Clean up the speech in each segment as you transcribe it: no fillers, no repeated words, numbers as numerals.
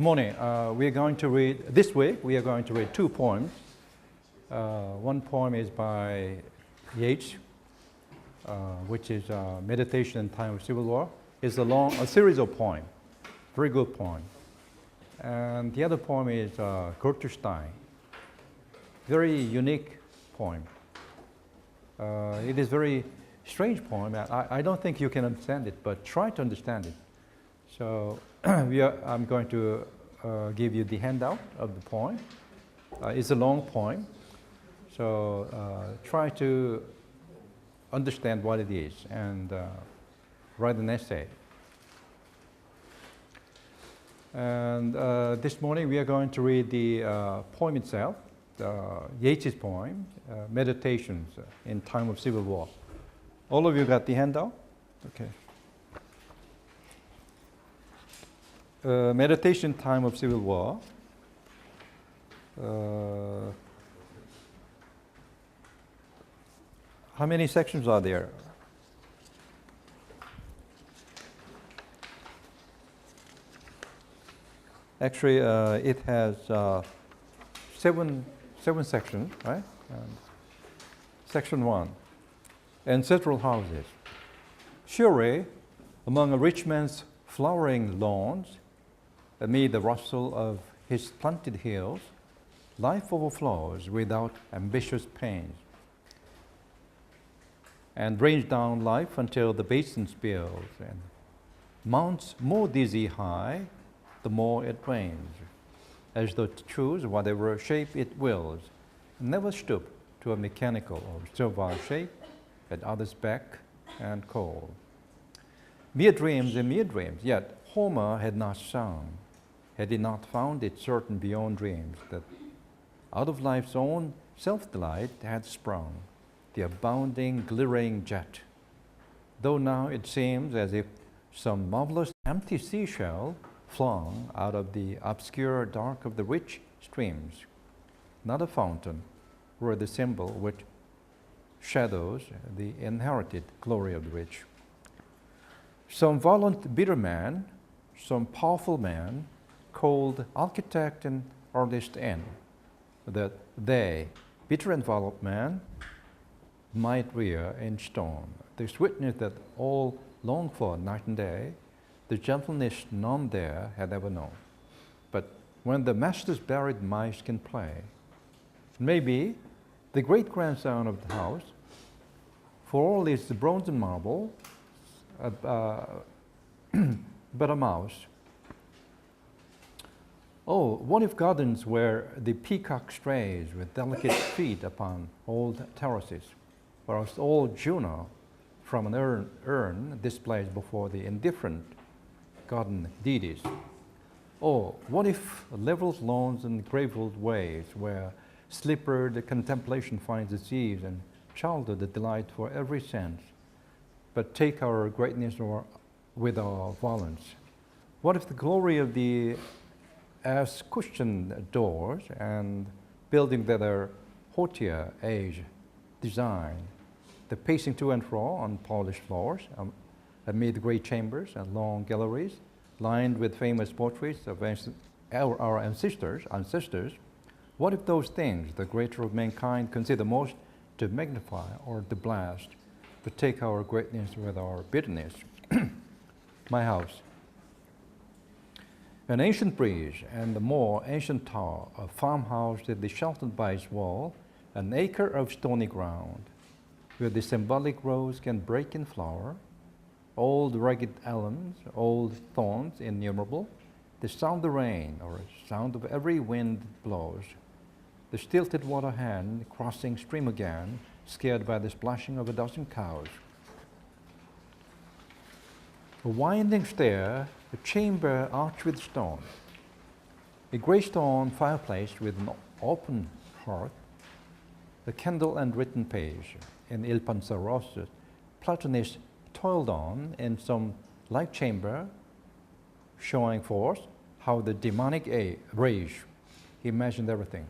Good morning. We are going to read, this week, we are going to read two poems. One poem is by Yeats, which is Meditation in Time of Civil War. It's a series of poems, very good poem. And the other poem is Stein, very unique poem. It is very strange poem. I don't think you can understand it, but try to understand it. So I'm going to give you the handout of the poem. It's a long poem, so try to understand what it is and write an essay. And this morning we are going to read the poem itself, Yeats' poem, Meditations in Time of Civil War. All of you got the handout? Okay. Meditation Time of Civil War. How many sections are there? Actually, it has seven sections, right? Section 1, ancestral houses. Surely, among a rich man's flowering lawns, amid the rustle of his planted hills, life overflows without ambitious pains, and rains down life until the basin spills, and mounts more dizzy high, the more it rains, as though to choose whatever shape it wills, never stoop to a mechanical or servile shape at others' beck and call. Mere dreams and mere dreams, yet Homer had not sung, had he not found it certain beyond dreams that out of life's own self-delight had sprung the abounding, glittering jet, though now it seems as if some marvelous empty seashell flung out of the obscure dark of the rich streams, not a fountain, were the symbol which shadows the inherited glory of the rich. Some violent, bitter man, some powerful man, called architect and artist in, that they, bitter and violent man, might rear in stone the sweetness that all long for night and day, the gentleness none there had ever known. But when the master's buried mice can play, maybe the great-grandson of the house, for all is the bronze and marble, but a mouse. Oh, what if gardens where the peacock strays with delicate feet upon old terraces, whilst old Juno from an urn displays before the indifferent garden deities? Oh, what if level lawns and gravelled ways where slippered contemplation finds its ease and childhood the delight for every sense, but take our greatness with our violence? What if the glory of the as-cushioned doors and building that are hauteur age design, the pacing to and fro on polished floors, amid great chambers and long galleries lined with famous portraits of our ancestors, what if those things the greater of mankind consider most to magnify or to blast, but take our greatness with our bitterness? My house. An ancient bridge and the more ancient tower, a farmhouse that is sheltered by its wall, an acre of stony ground, where the symbolic rose can break in flower, old ragged elms, old thorns innumerable, the sound of the rain or sound of every wind blows, the stilted water hand crossing stream again, scared by the splashing of a dozen cows. A winding stair, a chamber arched with stone, a grey stone fireplace with an open hearth, a candle and written page. In Il Penseroso, Platonist toiled on in some light chamber, showing forth how the demonic rage. He imagined everything.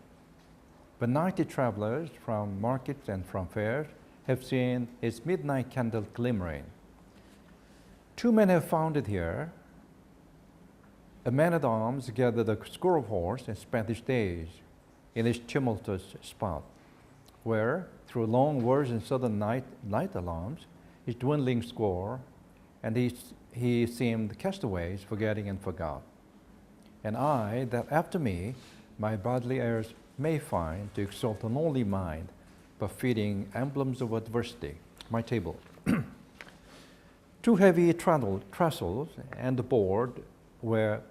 Benighted travelers from markets and from fairs have seen his midnight candle glimmering. Two men have found it here, A man-at-arms gathered a score of horse and spent his days in this tumultuous spot, where, through long wars and sudden night alarms, his dwindling score, and he seemed castaways, forgetting and forgot. And I, that after me, my bodily heirs may find to exalt an only mind, befitting emblems of adversity, my table. Two heavy trestles and the board where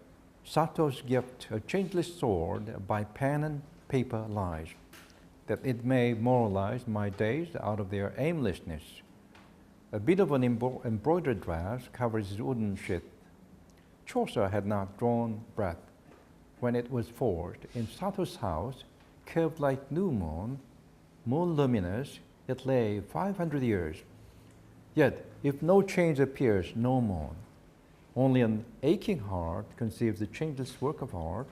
Sato's gift, a changeless sword, by pen and paper lies, that it may moralize my days out of their aimlessness. A bit of an embroidered dress covers his wooden sheath. Chaucer had not drawn breath when it was forged. In Sato's house, curved like new moon luminous, it lay 500 years. Yet, if no change appears, no moon, only an aching heart conceives the changeless work of art.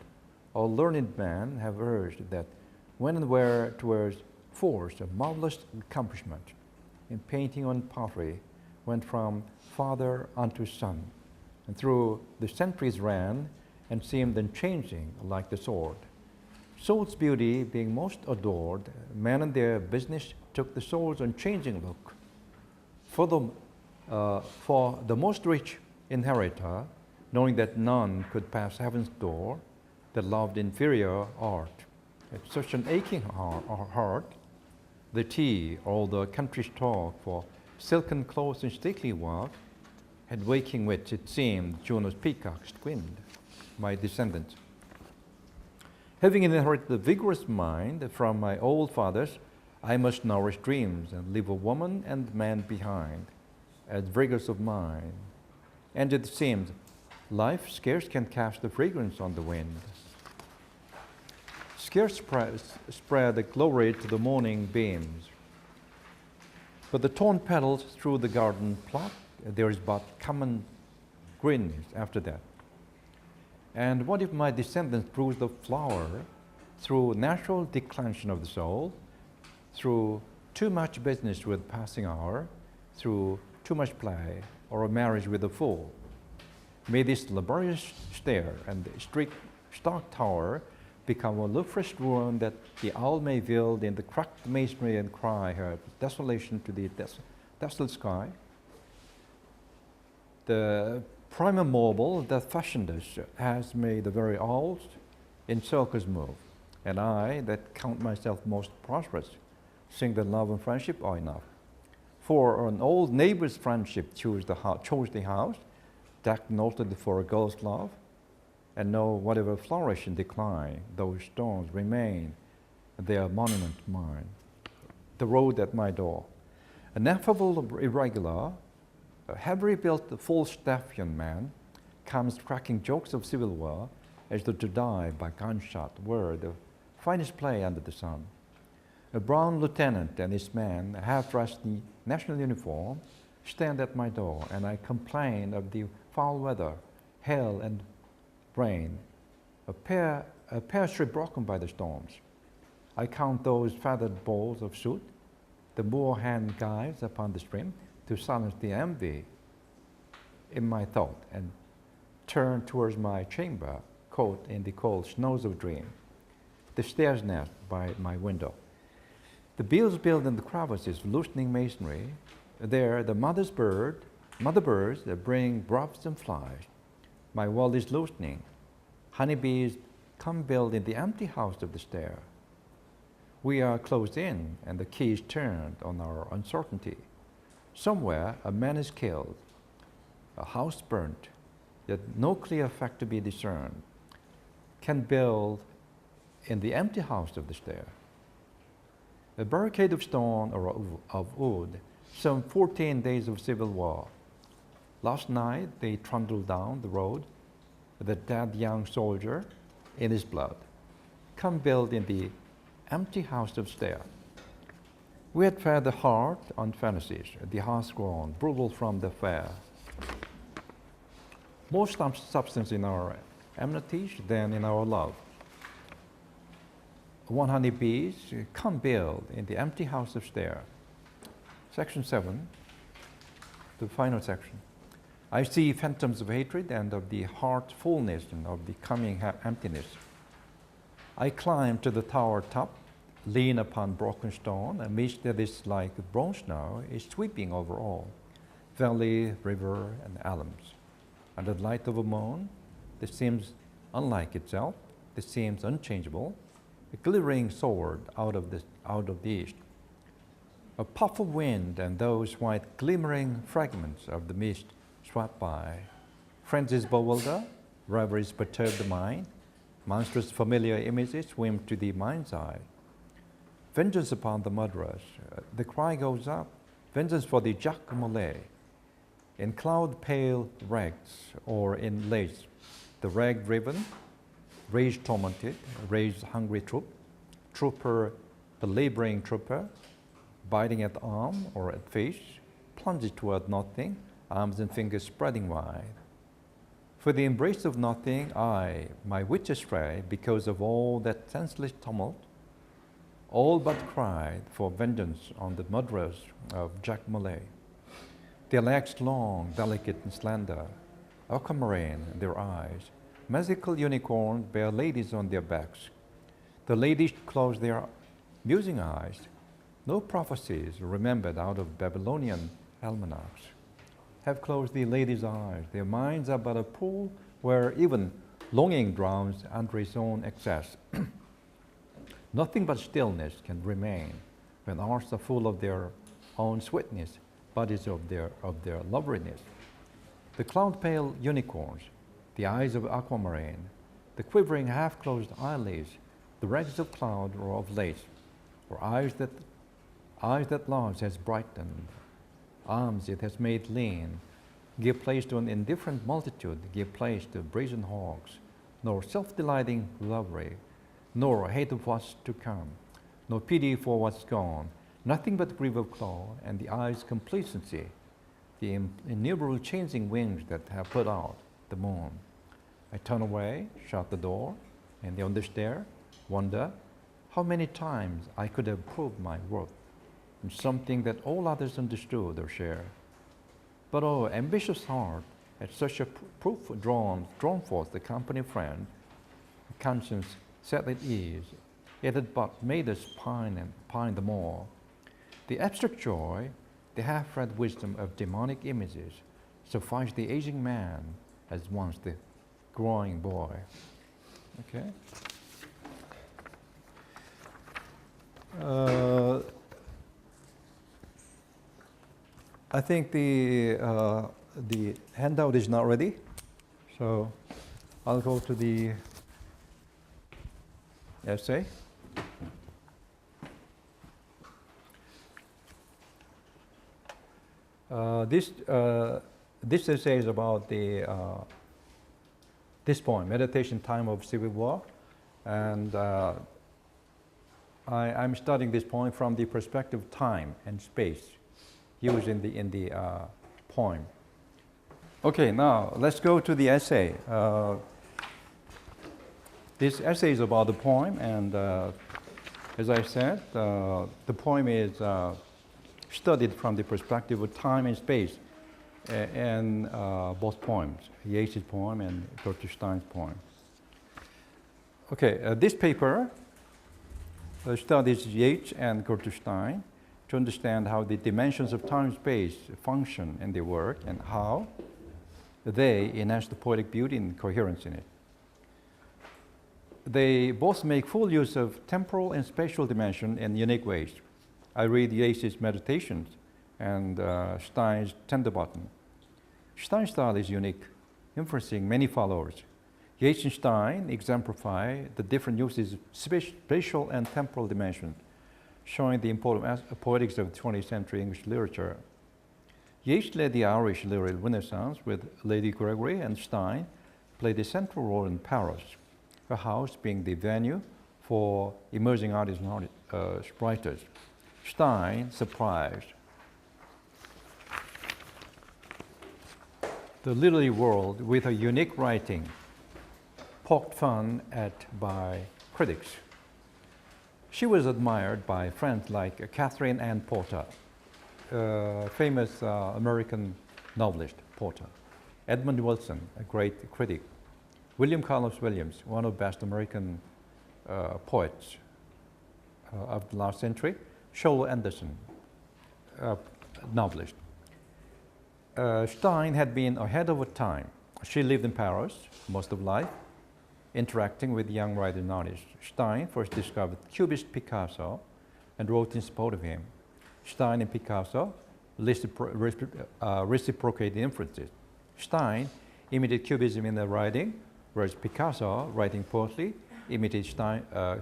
All learned men have urged that when and where 'twas forged, a marvelous accomplishment in painting on pottery went from father unto son, and through the centuries ran and seemed unchanging like the sword. Soul's beauty being most adored, men in their business took the soul's unchanging look. For the most rich inheritor, knowing that none could pass heaven's door, that loved inferior art. At such an aching heart, the tea, all the country's talk for silken clothes and stately walk, had waking wits, it seemed, Juno's peacocks twinned, my descendants. Having inherited a vigorous mind from my old fathers, I must nourish dreams and leave a woman and man behind, as vigorous of mind. And it seems life scarce can cast the fragrance on the wind. Scarce spread the glory to the morning beams. But the torn petals through the garden plot, there is but common greenness after that. And what if my descendants bruise the flower through natural declension of the soul, through too much business with passing hour, through too much play, or a marriage with a fool? May this laborious stair and the stark tower become a refreshed ruin, that the owl may build in the cracked masonry and cry her desolation to the desolate sky. The primal mobile that fashioned us has made the very owls in circles move, and I, that count myself most prosperous, sing that love and friendship are enough. For an old neighbor's friendship chose the house, decked noted for a girl's love, and know whatever flourish and decline, those stones remain their monument mine. The road at my door, an affable irregular, a heavily built full-staffian man, comes cracking jokes of civil war, as though to die by gunshot were the finest play under the sun. A brown lieutenant and his men, half-dressed in national uniform, stand at my door, and I complain of the foul weather, hail and rain, a pear tree broken by the storms. I count those feathered balls of soot the moor hand guides upon the stream to silence the envy in my thought, and turn towards my chamber, caught in the cold snows of dream. The stairs nest by my window. The beels build in the crevices, loosening masonry. There, the mother birds bring grubs and flies. My world is loosening. Honeybees come build in the empty house of the stair. We are closed in, and the key is turned on our uncertainty. Somewhere a man is killed, a house burnt, yet no clear fact to be discerned, can build in the empty house of the stair. A barricade of stone or of wood, some 14 days of civil war. Last night they trundled down the road with a dead young soldier in his blood. Come build in the empty house of stair. We had fed the heart on fantasies, the heart's grown, brutal from the fair. More substance in our enmities than in our love. 100 bees, come build in the empty house of stair. Section 7, the final section. I see phantoms of hatred and of the heart fullness and of the coming emptiness. I climb to the tower top, lean upon broken stone, a mist that is like bronze snow is sweeping over all, valley, river, and elms. Under the light of a moon that seems unlike itself, that seems unchangeable, a glittering sword out of the east. A puff of wind and those white glimmering fragments of the mist swept by. Frenzies bewilder, reveries perturb the mind, monstrous familiar images swim to the mind's eye. Vengeance upon the murderers, the cry goes up, vengeance for the Jacques Mollet. In cloud-pale rags or in lace, the rag-driven, rage-tormented, rage-hungry trooper, the laboring trooper, biting at arm or at face, plunges toward nothing, arms and fingers spreading wide. For the embrace of nothing, I, my wits astray, because of all that senseless tumult, all but cried for vengeance on the murderers of Jacques Mollet. Their legs long, delicate and slender, aquamarine in their eyes, magical unicorns bear ladies on their backs. The ladies close their musing eyes. No prophecies remembered out of Babylonian almanacs have closed the ladies' eyes. Their minds are but a pool where even longing drowns under its own excess. Nothing but stillness can remain when hearts are full of their own sweetness, bodies of their loveliness. The cloud-pale unicorns, the eyes of aquamarine, the quivering half-closed eyelids, the rags of cloud or of lace, or eyes that love has brightened, arms it has made lean, give place to an indifferent multitude, give place to brazen hogs, nor self-delighting lovery, nor hate of what's to come, nor pity for what's gone, nothing but grief of claw and the eye's complacency, the innumerable changing wings that have put out the moon. I turn away, shut the door, and on the stair, wonder how many times I could have proved my worth in something that all others understood or shared. But oh, ambitious heart, at such a proof drawn forth the company friend, conscience set at ease, it had but made us pine the more. The abstract joy, the half-read wisdom of demonic images, sufficed the aging man as once the growing boy. Okay. I think the handout is not ready, so I'll go to the essay. This essay is about this poem, Meditation Time of Civil War, and I'm studying this poem from the perspective of time and space used in the poem. Okay, now let's go to the essay. This essay is about the poem, and as I said, the poem is studied from the perspective of time and space in both poems, Yeats's poem and Gertrude Stein's poem. Okay, this paper studies Yeats and Gertrude Stein to understand how the dimensions of time and space function in their work and how they enhance the poetic beauty and coherence in it. They both make full use of temporal and spatial dimension in unique ways. I read Yeats's Meditations and Stein's Tender Button. Stein's style is unique, influencing many followers. Yeats and Stein exemplify the different uses of spatial and temporal dimensions, showing the important poetics of 20th century English literature. Yeats led the Irish lyric Renaissance with Lady Gregory, and Stein played a central role in Paris, her house being the venue for emerging artists and writers. Stein surprised the literary world with her unique writing, poked fun at by critics. She was admired by friends like Catherine Ann Porter, famous American novelist Porter. Edmund Wilson, a great critic. William Carlos Williams, one of the best American poets of the last century. Charlotte Anderson, novelist. Stein had been ahead of her time. She lived in Paris most of life, interacting with young writers and artists. Stein first discovered Cubist Picasso and wrote in support of him. Stein and Picasso reciprocated influences. Stein imitated Cubism in their writing, whereas Picasso, writing poetry, imitated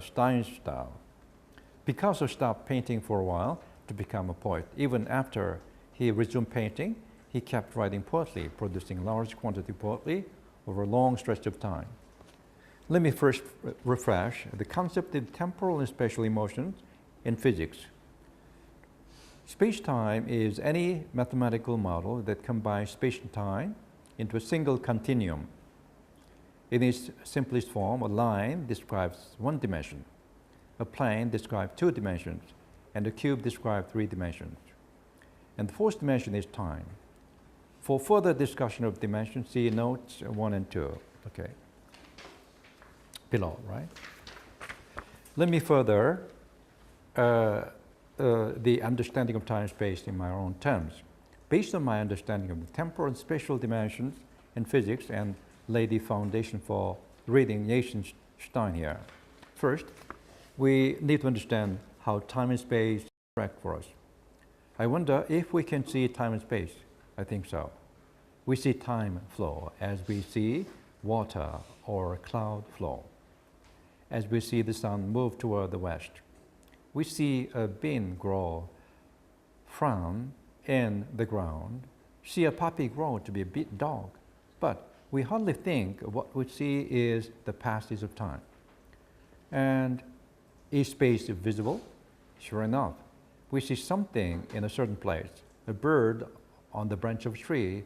Stein's style. Picasso stopped painting for a while to become a poet. Even after he resumed painting, he kept writing poetry, producing large quantity of poetry over a long stretch of time. Let me first refresh the concept of temporal and spatial emotions in physics. Space-time is any mathematical model that combines space and time into a single continuum. In its simplest form, a line describes one dimension, a plane describes two dimensions, and a cube describes three dimensions. And the fourth dimension is time. For further discussion of dimensions, see notes 1 and 2, okay, below, right? Let me further the understanding of time and space in my own terms. Based on my understanding of the temporal and spatial dimensions in physics, and lay the foundation for reading Jason Stein here. First, we need to understand how time and space interact for us. I wonder if we can see time and space. I think so. We see time flow as we see water or cloud flow. As we see the sun move toward the west. We see a bean grow from in the ground, see a puppy grow to be a big dog, but we hardly think what we see is the passage of time. And is space visible? Sure enough, we see something in a certain place, a bird on the branch of a tree,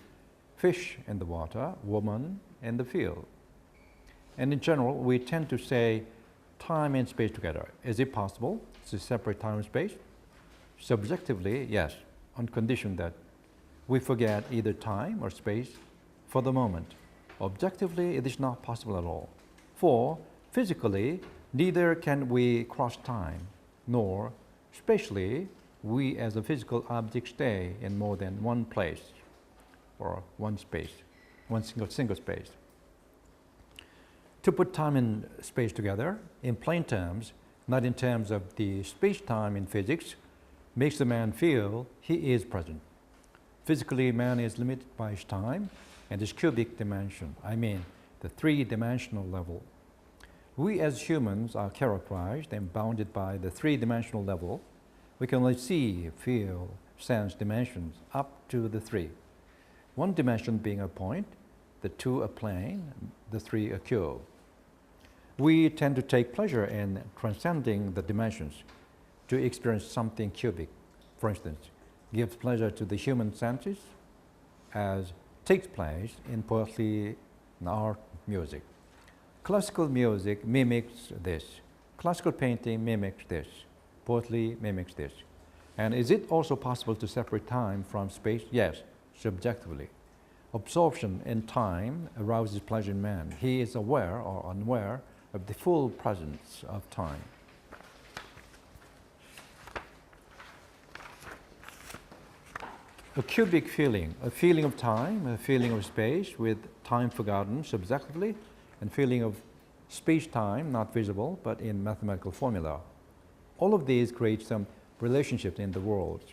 fish in the water, woman in the field. And in general, we tend to say time and space together. Is it possible to separate time and space? Subjectively, yes, on condition that we forget either time or space for the moment. Objectively, it is not possible at all. For physically, neither can we cross time, nor spatially, we as a physical object stay in more than one place or one space, one single space. To put time and space together, in plain terms, not in terms of the space-time in physics, makes the man feel he is present. Physically, man is limited by his time and his cubic dimension, I mean the three-dimensional level. We as humans are characterized and bounded by the three-dimensional level. We can only see, feel, sense dimensions up to the three. One dimension being a point, the two a plane, the three a cube. We tend to take pleasure in transcending the dimensions to experience something cubic. For instance, gives pleasure to the human senses as takes place in poetry, in art, music. Classical music mimics this. Classical painting mimics this. Poetry mimics this. And is it also possible to separate time from space? Yes, subjectively. Absorption in time arouses pleasure in man. He is aware or unaware of the full presence of time. A cubic feeling, a feeling of time, a feeling of space with time forgotten subjectively, and feeling of space-time not visible but in mathematical formula. All of these create some relationships in the world.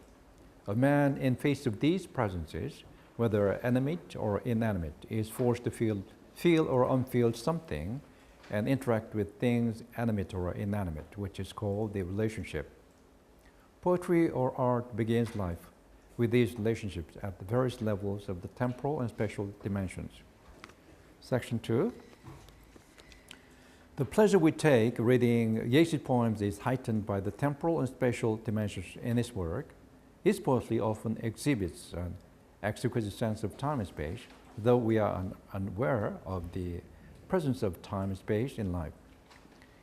A man in face of these presences, whether animate or inanimate, is forced to feel or unfeel something and interact with things animate or inanimate, which is called the relationship. Poetry or art begins life with these relationships at the various levels of the temporal and spatial dimensions. Section 2. The pleasure we take reading Yeats' poems is heightened by the temporal and spatial dimensions in his work. His poetry often exhibits an exquisite sense of time and space, though we are unaware of the presence of time and space in life.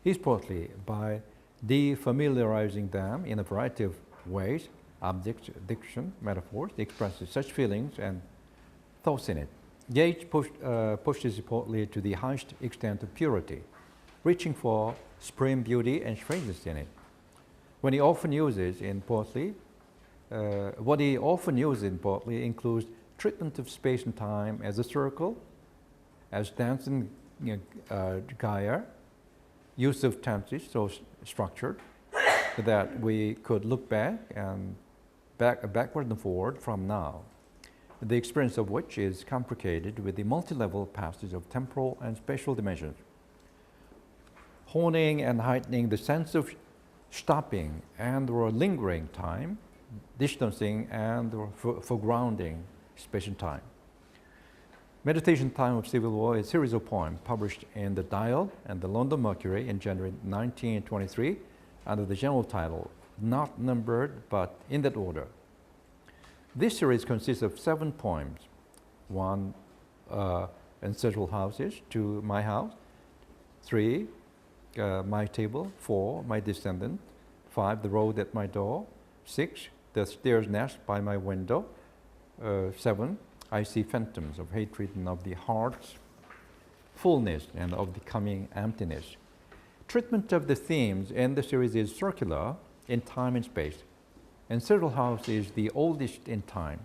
His poetry, by defamiliarizing them in a variety of ways, objects, diction, metaphors, expresses such feelings and thoughts in it. Yeats pushes poetry to the highest extent of purity, reaching for supreme beauty and strangeness in it. What he often uses in poetry includes treatment of space and time as a circle, as dancing Gaia, use of tenses so structured that we could look backward and forward from now, the experience of which is complicated with the multi-level passage of temporal and spatial dimensions, honing and heightening the sense of stopping and or lingering time, distancing and or foregrounding space and time. Meditation Time of Civil War is a series of poems published in the Dial and the London Mercury in January 1923 under the general title, not numbered but in that order. This series consists of 7 poems, 1 Ancestral Houses, 2 My House, 3 My Table, 4 My Descendant, 5 The Road at My Door, 6 The Stairs Nest by My Window, 7 I See Phantoms of Hatred and of the Heart's Fullness and of the Coming Emptiness. Treatment of the themes in the series is circular in time and space. Ancestral House is the oldest in time.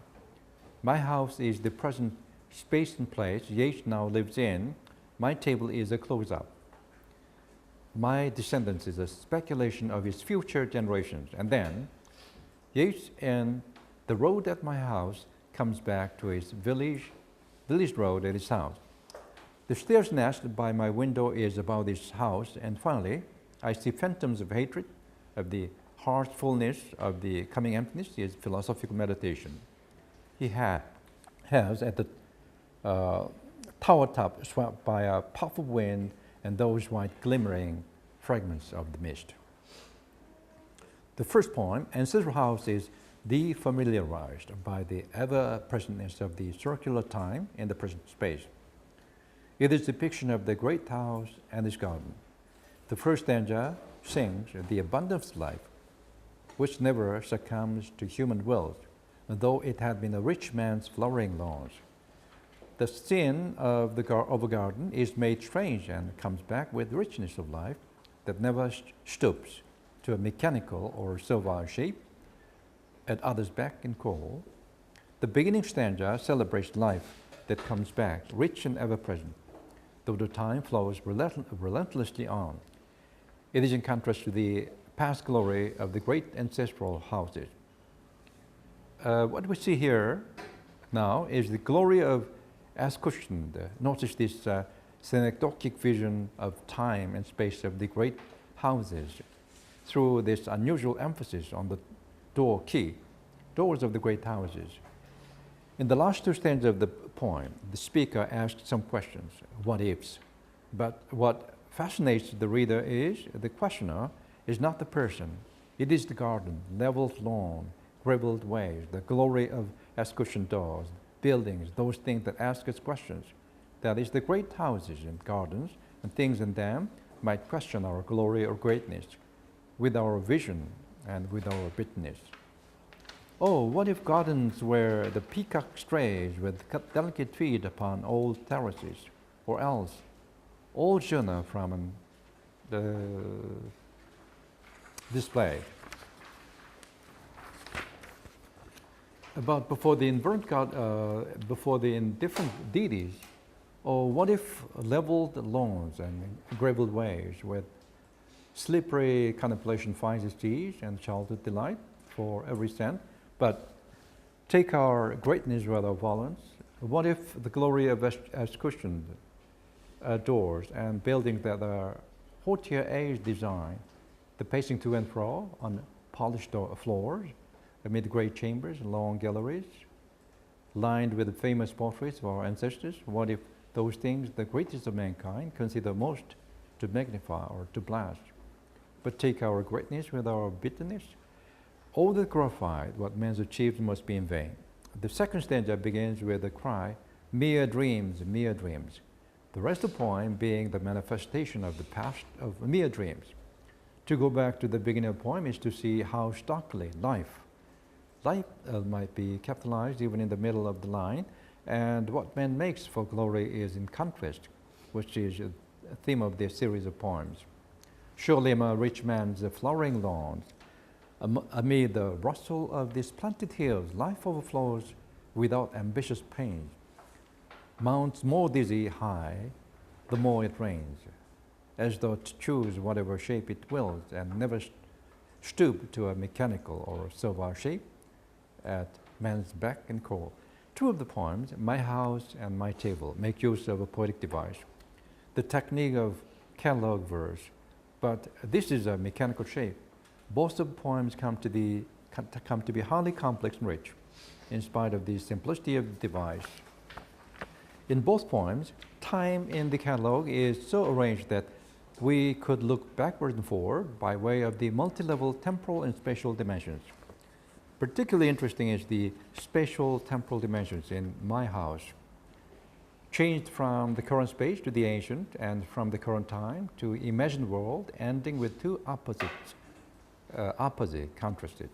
My House is the present space and place Yeats now lives in. My Table is a close-up. My Descendants is a speculation of his future generations. And then Yeats in The Road at My House comes back to his village road at his house. The Stairs Nest by My Window is about his house. And finally, I See Phantoms of Hatred, of the heart's fullness, of the coming emptiness, is philosophical meditation. He has at the tower top swept by a puff of wind and those white glimmering fragments of the mist. The first poem, Ancestral House, is defamiliarized by the ever-presentness of the circular time in the present space. It is a depiction of the great house and its garden. The first stanza sings the abundance of life, which never succumbs to human will, though it had been a rich man's flowering lawns. The sin of a garden is made strange and comes back with richness of life that never stoops to a mechanical or servile shape at others' beck and call. The beginning stanza celebrates life that comes back, rich and ever-present, though the time flows relentlessly on. It is in contrast to the past glory of the great ancestral houses. What we see here now is the glory of escutcheon. Notice this synecdochic vision of time and space of the great houses through this unusual emphasis on the door key, doors of the great houses. In the last 2 stanzas of the poem, the speaker asks some questions, what ifs. But what fascinates the reader is the questioner is not the person. It is the garden, leveled lawn, gravelled ways, the glory of escutcheon doors, buildings, those things that ask us questions. That is, the great houses and gardens and things in them might question our glory or greatness with our vision and with our bitterness. Oh, what if gardens were the peacock strays with delicate feet upon old terraces, or else old journal from the display. But before the indifferent deities, or what if leveled lawns and gravelled ways with slippery contemplation finds its ease and childhood delight for every sense? But take our greatness with our violence. What if the glory of escutcheoned doors and buildings that are hautier age design, the pacing to and fro on polished floors, amid great chambers and long galleries, lined with the famous portraits of our ancestors? What if those things, the greatest of mankind, consider most to magnify or to blast? But take our greatness with our bitterness. All that glorified what man's achieved must be in vain. The second stanza begins with the cry, mere dreams, mere dreams. The rest of the poem being the manifestation of the past of mere dreams. To go back to the beginning of the poem is to see how starkly life might be capitalized even in the middle of the line And what man makes for glory is in contrast, which is a theme of this series of poems. Surely am a rich man's flowering lawns. Amid the rustle of these planted hills, life overflows without ambitious pains. Mounts more dizzy high, the more it rains, as though to choose whatever shape it wills, and never stoop to a mechanical or servile shape at man's beck and call. Two of the poems, My House and My Table, make use of a poetic device, the technique of catalog verse, but this is a mechanical shape. Both of the poems come to be highly complex and rich, in spite of the simplicity of the device. In both poems, time in the catalog is so arranged that we could look backward and forward by way of the multi-level temporal and spatial dimensions. Particularly interesting is the spatial temporal dimensions in My House, changed from the current space to the ancient, and from the current time to imagined world, ending with two opposite contrasted,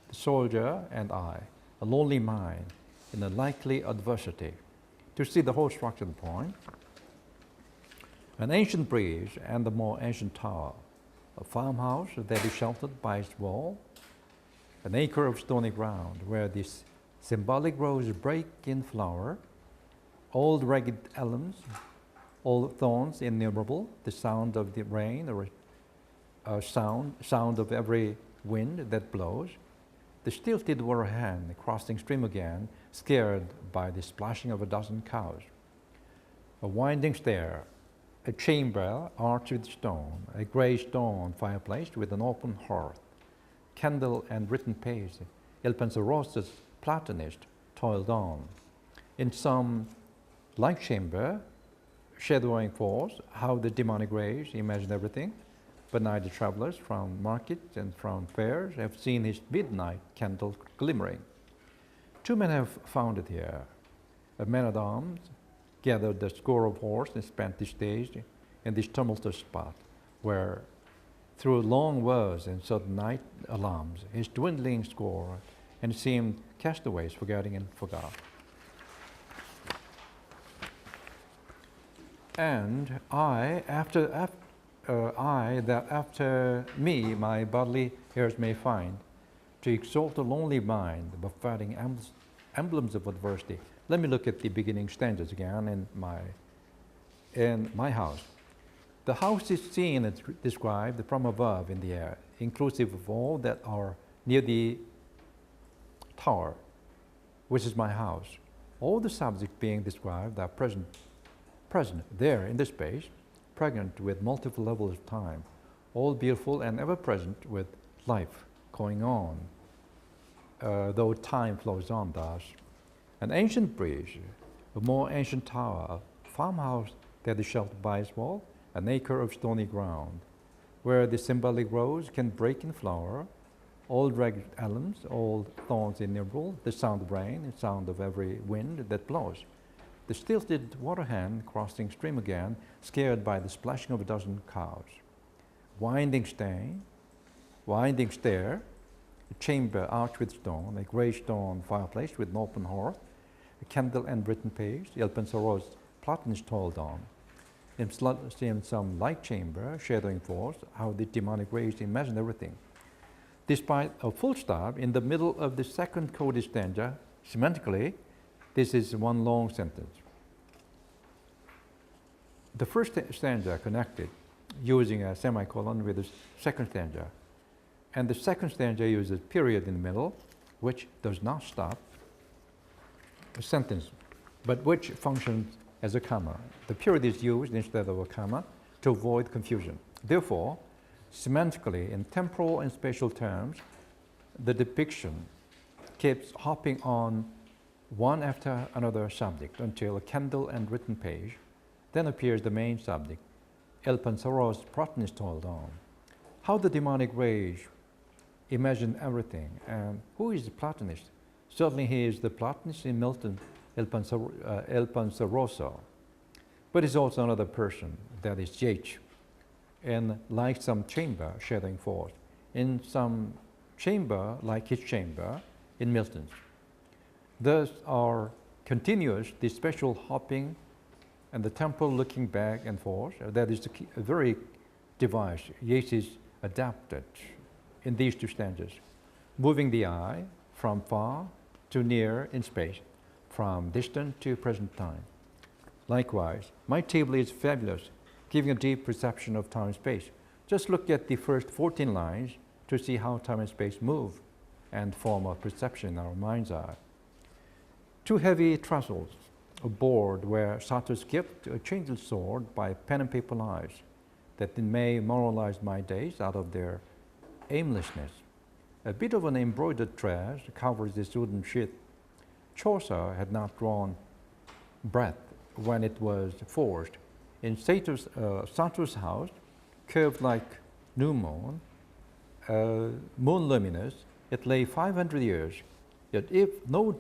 the soldier and I, a lonely mind in a likely adversity. To see the whole structure of the poem, an ancient bridge and the more ancient tower, a farmhouse that is sheltered by its wall, an acre of stony ground where these symbolic rows break in flower, old ragged elms, old thorns innumerable, the sound of the rain or sound of every wind that blows, the stilted water hen crossing stream again, scared by the splashing of a dozen cows, a winding stair, a chamber arched with stone, a grey stone fireplace with an open hearth, candle and written page, Il Penseroso's Platonist toiled on. In some like chamber, shadowing forth how the demonic rays imagine everything, but neither travelers from markets and from fairs have seen his midnight candle glimmering. Two men have found it here. A man-at-arms gathered a score of horse and spent his days in this tumultuous spot, where through long woes and sudden night alarms, his dwindling score and seemed castaways forgetting and forgot. And that after me my bodily heirs may find, to exalt a lonely mind, buffeting emblems of adversity. Let me look at the beginning stanzas again in my house. The house is seen and described from above in the air, inclusive of all that are near the tower, which is my house. All the subjects being described are present there in the space, pregnant with multiple levels of time, all beautiful and ever present with life going on, though time flows on thus. An ancient bridge, a more ancient tower, a farmhouse that is sheltered by its wall, an acre of stony ground, where the symbolic rose can break in flower, old ragged elms, old thorns innumerable, the sound of rain, the sound of every wind that blows. The stilted water hen crossing stream again, scared by the splashing of a dozen cows. Winding stair, a chamber arched with stone, a grey stone fireplace with an open hearth, a candle and written page, Il Penseroso's Platonist toiled on. In some light chamber, shadowing forth how the demonic rays imagine everything. Despite a full stop in the middle of the second coded stanza, semantically, this is one long sentence. The first stanza connected using a semicolon with the second stanza, and the second stanza uses period in the middle, which does not stop a sentence, but which functions as a comma. The period is used instead of a comma to avoid confusion. Therefore, semantically, in temporal and spatial terms, the depiction keeps hopping on one after another subject until a candle and written page. Then appears the main subject, Il Penseroso's Platonist toiled on. How the demonic rage imagined everything, and who is the Platonist? Certainly he is the Platonist in Milton, Il Penseroso. But he's also another person, that is J.H., and like some chamber shadowing forth, in some chamber like his chamber in Milton's. Thus our continuous, the special hopping and the temporal looking back and forth, that is a very device Yeats is adapted in these two stanzas, moving the eye from far to near in space, from distant to present time. Likewise, my table is fabulous, giving a deep perception of time and space. Just look at the first 14 lines to see how time and space move and form a perception in our mind's eye. Two heavy trestles, a board where Sartre skipped a changeless sword by pen and paper lies, that may moralize my days out of their aimlessness. A bit of an embroidered dress covers this wooden sheet. Chaucer had not drawn breath when it was forged. In Sartre's house, curved like new moon, moon luminous, it lay 500 years. Yet if no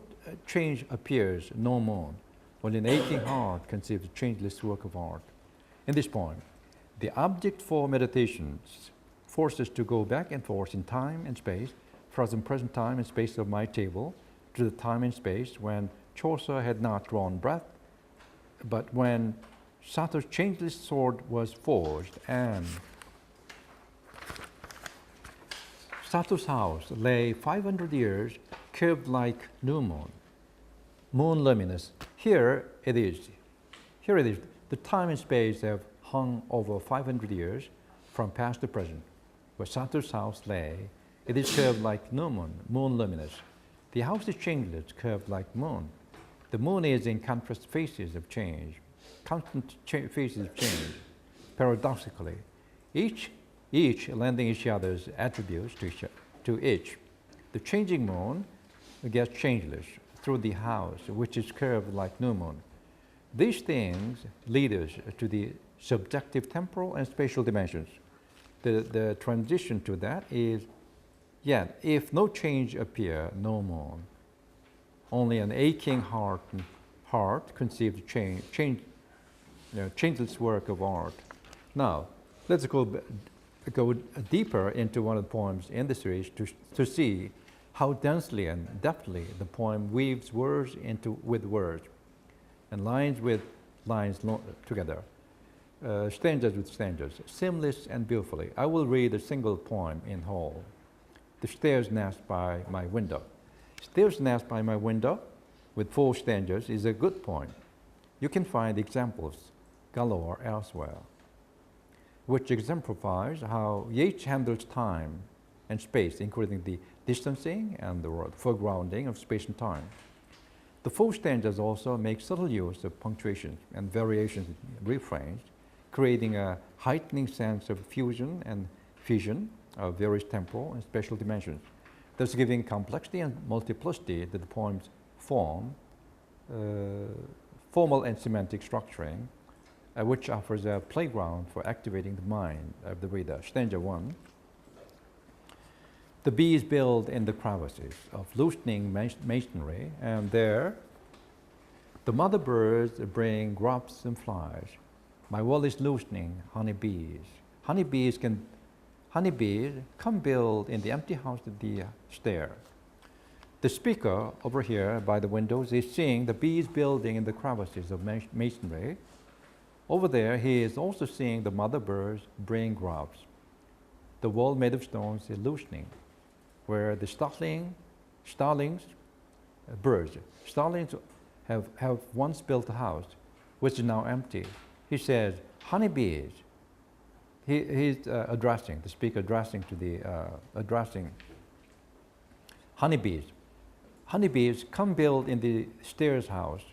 change appears, no moon, when an aching heart conceives a changeless work of art. In this poem, the object for meditations forces to go back and forth in time and space, from present time and space of my table to the time and space when Chaucer had not drawn breath, but when Sartre's changeless sword was forged and Sartre's house lay 500 years, curved like new moon, moon luminous. Here it is. The time and space have hung over 500 years from past to present. Where Sartre's house lay, it is curved like new moon, moon luminous. The house is changeless, curved like moon. The moon is in constant phases of change. Paradoxically, each lending each other's attributes to each. The changing moon gets changeless through the house, which is curved like new moon. These things lead us to the subjective temporal and spatial dimensions. The transition to that is, if no change appear, no moon. Only an aching heart conceives changeless work of art. Now, let's go deeper into one of the poems in the series to see how densely and deftly the poem weaves words with words and lines with lines together, stanzas with stanzas, seamless and beautifully. I will read a single poem in whole. The Stairs Nest by My Window. Stairs Nest by My Window with 4 stanzas is a good poem. You can find examples galore elsewhere, which exemplifies how Yeats handles time and space, including the distancing and the foregrounding of space and time. The 4 stanzas also make subtle use of punctuation and variations in refrains, creating a heightening sense of fusion and fission of various temporal and spatial dimensions, thus giving complexity and multiplicity to the poem's formal and semantic structuring, which offers a playground for activating the mind of the reader. Stanza 1. The bees build in the crevices of loosening masonry, and there the mother birds bring grubs and flies. My wall is loosening honeybees. Honeybees come build in the empty house of the stair. The speaker over here by the windows is seeing the bees building in the crevices of masonry. Over there, he is also seeing the mother birds bring grubs. The wall made of stones is loosening, where the starlings have once built a house, which is now empty. He says, honeybees. He's addressing, the speaker addressing to the, honeybees. Honeybees come build in the stairs house.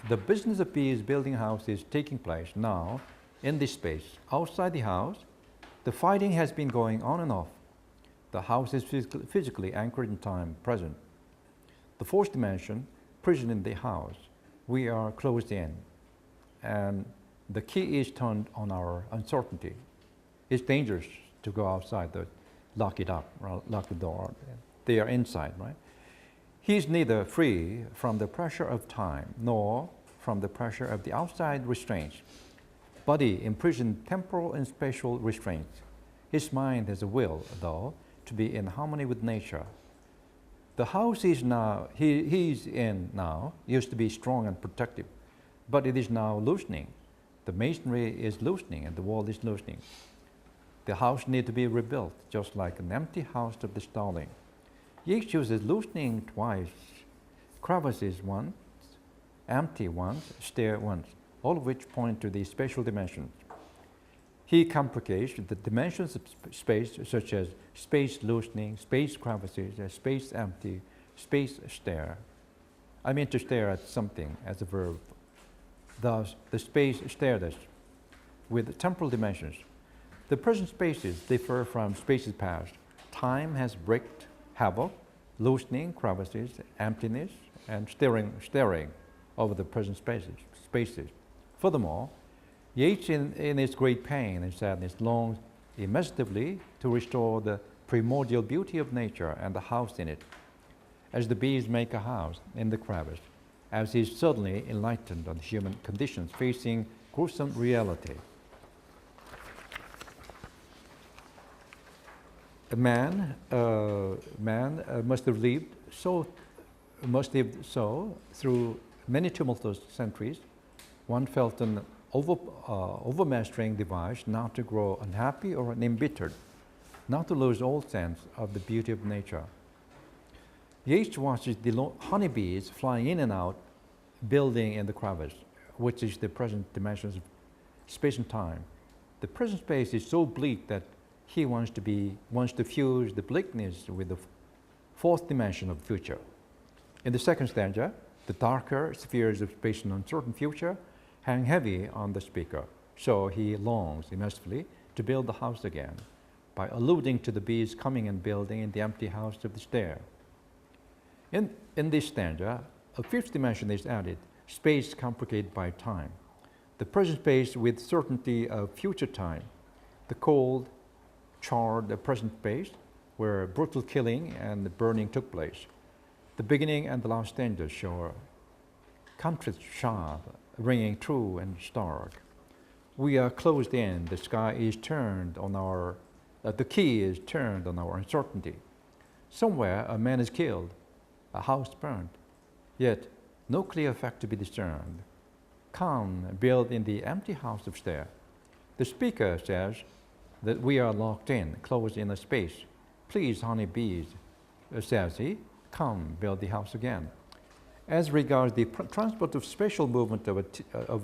The business of bees building house is taking place now in this space. Outside the house, the fighting has been going on and off. The house is physically anchored in time, present. The 4th dimension, prison in the house. We are closed in, and the key is turned on our uncertainty. It's dangerous to go outside, lock it up, lock the door. They are inside, right? He's neither free from the pressure of time nor from the pressure of the outside restraints. Body imprisoned temporal and spatial restraints. His mind has a will, though, to be in harmony with nature. The house he's in now used to be strong and protective, but it is now loosening. The masonry is loosening and the wall is loosening. The house needs to be rebuilt, just like an empty house of the starling. Yeats uses loosening twice, crevices once, empty once, stair once, all of which point to the spatial dimensions. He complicates the dimensions of space, such as space loosening, space crevices, space empty, space stare. I mean to stare at something as a verb. Thus, the space stared us with temporal dimensions. The present spaces differ from spaces past. Time has wreaked havoc, loosening crevices, emptiness, and staring over the present spaces. Furthermore, Yeats, in his great pain and sadness, longs imaginatively to restore the primordial beauty of nature and the house in it, as the bees make a house in the crevice, as he is suddenly enlightened on human conditions facing gruesome reality. A man must have lived so through many tumultuous centuries. One felt an overmastering device not to grow unhappy or embittered, not to lose all sense of the beauty of nature. Yeats watches the honeybees flying in and out, building in the crevice, which is the present dimensions of space and time. The present space is so bleak that he wants to fuse the bleakness with the fourth dimension of the future. In the second stanza, the darker spheres of space and uncertain future hang heavy on the speaker, so he longs immeasurably to build the house again by alluding to the bees coming and building in the empty house of the stair. In this stanza, a fifth dimension is added, space complicated by time. The present space with certainty of future time, the cold, charred present space where brutal killing and burning took place. The beginning and the last stanzas show contrast sharp, ringing true and stark. We are closed in, the sky is turned on our, the key is turned on our uncertainty. Somewhere a man is killed, a house burned, yet no clear fact to be discerned. Come, build in the empty house of stair. The speaker says that we are locked in, closed in a space. Please, honey bees, says he, come, build the house again. As regards the transport of spatial movement of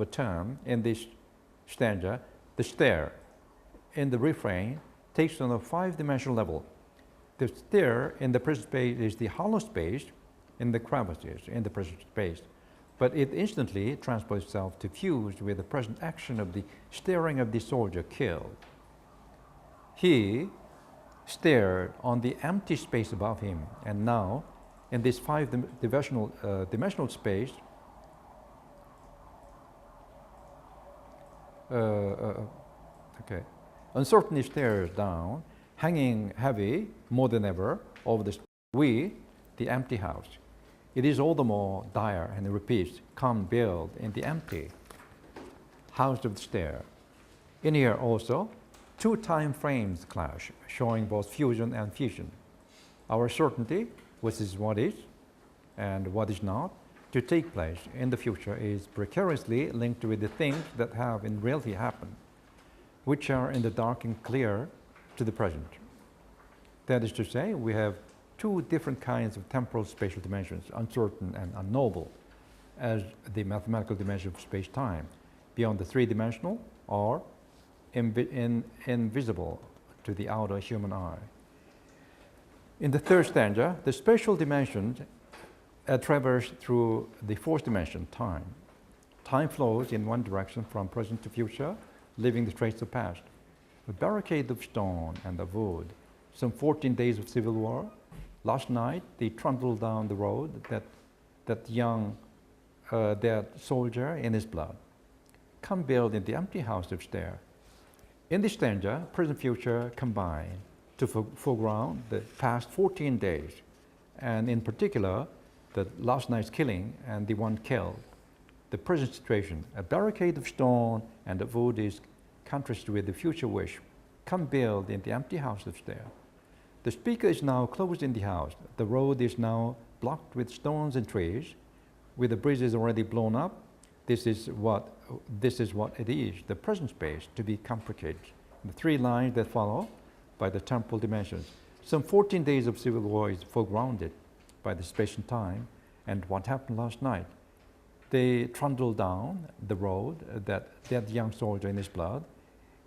a term in this stanza, the stair in the refrain takes on a five-dimensional level. The stair in the present space is the hollow space in the crevices in the present space, but it instantly transports itself to fuse with the present action of the staring of the soldier killed. He stared on the empty space above him, and now in this dimensional space, uncertainty stares down, hanging heavy more than ever over the empty house. It is all the more dire, and it repeats, come build in the empty house of the stair. In here also, two time frames clash, showing both fusion and fusion. Our certainty, which is what is and what is not, to take place in the future is precariously linked with the things that have in reality happened, which are in the dark and clear to the present. That is to say, we have two different kinds of temporal spatial dimensions, uncertain and unknowable, as the mathematical dimension of space-time, beyond the three-dimensional or invisible to the outer human eye. In the third stanza, the spatial dimensions traverse through the fourth dimension, time. Time flows in one direction from present to future, leaving the trace of past. A barricade of stone and of wood, some 14 days of civil war. Last night, they trundled down the road that young dead soldier in his blood. Come build in the empty house of stair. In this stanza, present future combine to foreground the past 14 days, and in particular, the last night's killing and the one killed. The present situation, a barricade of stone and of wood is contrasted with the future wish. Come build in the empty house of stair. The speaker is now closed in the house. The road is now blocked with stones and trees. With the bridges already blown up, this is what it is, the present space, to be complicated. The three lines that follow by the temporal dimensions. Some 14 days of civil war is foregrounded by the space and time, and what happened last night. They trundle down the road that young soldier in his blood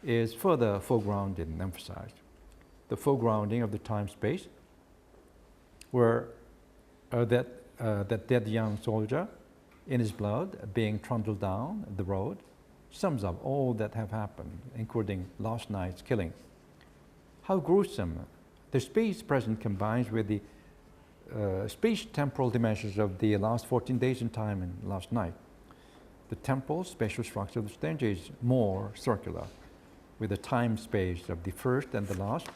is further foregrounded and emphasized. The foregrounding of the time-space, where that dead young soldier in his blood being trundled down the road sums up all that have happened, including last night's killing. How gruesome. The space present combines with the space-temporal dimensions of the last 14 days in time and last night. The temporal spatial structure of the stanza is more circular, with the time-space of the first and the last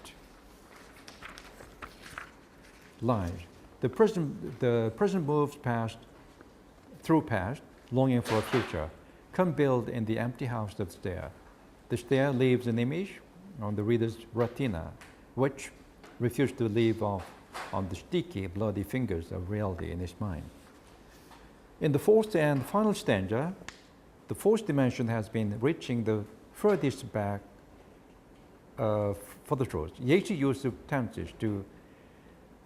lines. The present moves through past, longing for a future. Come build in the empty house of the stair. The stair leaves an image on the reader's retina, which refuses to leave off on the sticky, bloody fingers of reality in his mind. In the fourth and final stanza, the fourth dimension has been reaching the furthest back for the truth. Yeats' use of tenses to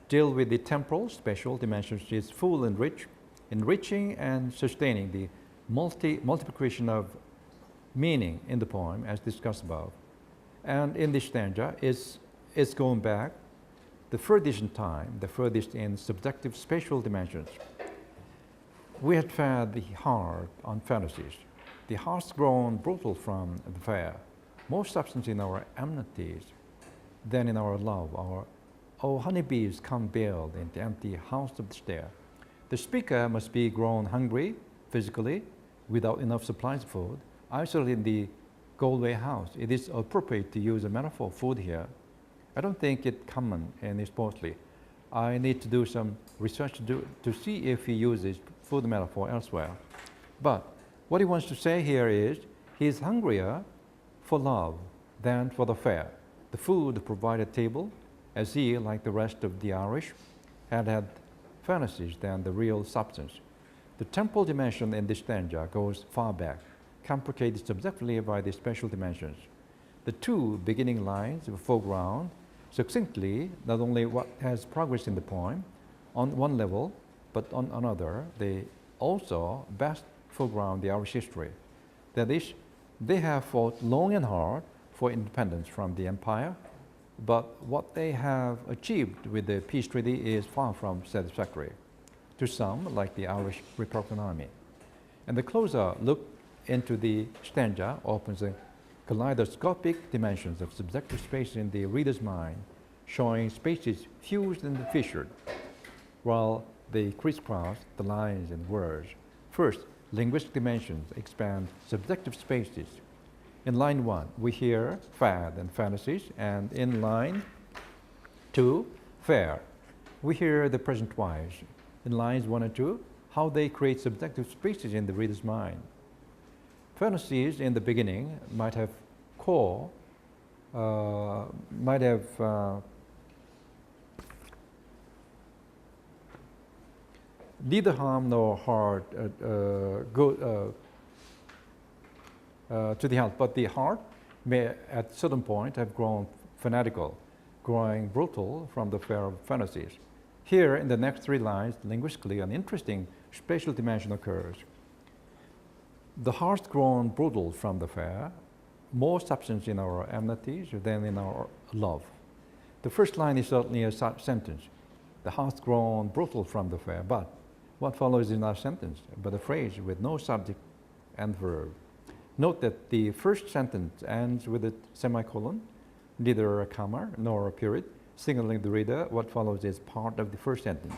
deal with the temporal, spatial dimensions is full and rich, enriching and sustaining the multiplication of meaning in the poem as discussed above. And in this stanza, it's going back the furthest in time, the furthest in subjective spatial dimensions. We had fed the heart on fantasies. The heart's grown brutal from the fair, more substance in our enmities than in our love. Oh, honeybees come build in the empty house of the stair. The speaker must be grown hungry physically, without enough supplies of food, isolated in the Galway house. It is appropriate to use a metaphor of food here. I don't think it's common in his poetry. I need to do some research to see if he uses food metaphor elsewhere. But what he wants to say here is he is hungrier for love than for the fare. The food provided table, as he, like the rest of the Irish, had fantasies than the real substance. The temporal dimension in this stanza goes far back, complicated subjectively by the spatial dimensions. The two beginning lines foreground succinctly not only what has progressed in the poem on one level, but on another, they also best foreground the Irish history. That is, they have fought long and hard for independence from the empire, but what they have achieved with the peace treaty is far from satisfactory to some, like the Irish Republican Army. And the closer look into the stanza opens a kaleidoscopic dimensions of subjective space in the reader's mind, showing spaces fused and fissured, while they crisscross the lines and words. First, linguistic dimensions expand subjective spaces. In line 1, we hear fad and fantasies, and in line 2, fair, we hear the present wise. In lines 1 and 2, how they create subjective spaces in the reader's mind. Fantasies in the beginning might have neither harm nor hurt to the health, but the heart may at certain point have grown fanatical, growing brutal from the fare of fantasies. Here in the next three lines, linguistically an interesting spatial dimension occurs. The heart's grown brutal from the fare, more substance in our enmities than in our love. The first line is certainly a sentence. The heart's grown brutal from the fare, but what follows is not a sentence, but a phrase with no subject and verb. Note that the first sentence ends with a semicolon, neither a comma nor a period, signaling the reader what follows is part of the first sentence.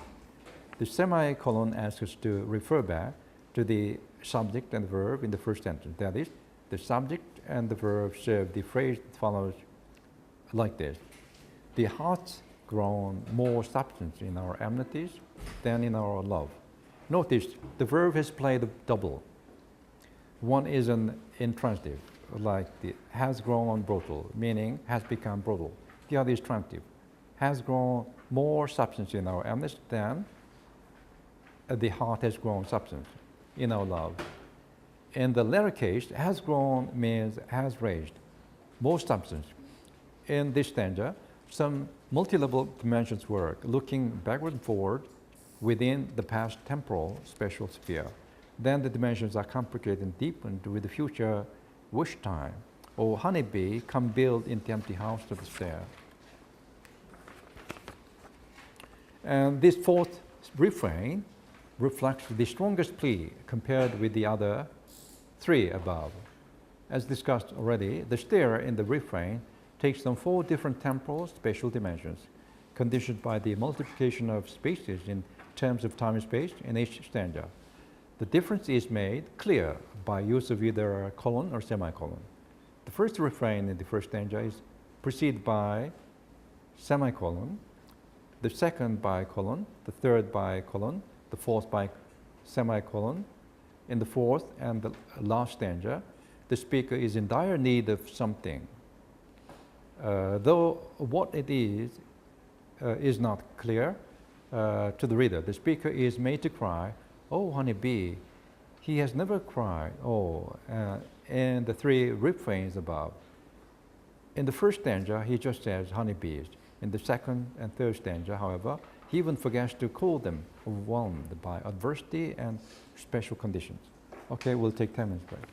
The semicolon asks us to refer back to the subject and verb in the first sentence. That is, the subject and the verb serve the phrase that follows like this. The heart's grown more substance in our enmities than in our love. Notice the verb has played a double. One is an intransitive, like the has grown brutal, meaning has become brutal. The other is transitive, has grown more substance in our emptiness than the heart has grown substance in our love. In the latter case, has grown means has raised more substance. In this stanza, some multi-level dimensions work, looking backward and forward within the past temporal spatial sphere. Then the dimensions are complicated and deepened with the future wish time. Oh, honeybee, come build in the empty house to the stair. And this fourth refrain reflects the strongest plea compared with the other three above. As discussed already, the stair in the refrain takes on 4 different temporal spatial dimensions, conditioned by the multiplication of spaces in terms of time and space in each stanza. The difference is made clear by use of either a colon or semicolon. The first refrain in the first stanza is preceded by semicolon, the second by colon, the third by colon, the fourth by semicolon. In the fourth and the last stanza, the speaker is in dire need of something. Though what it is not clear to the reader. The speaker is made to cry, "Oh, honeybee." He has never cried, "Oh," in the 3 refrains above. In the first stanza, he just says honeybees. In the second and third stanza, however, he even forgets to call them, overwhelmed by adversity and special conditions. Okay, we'll take 10 minutes break.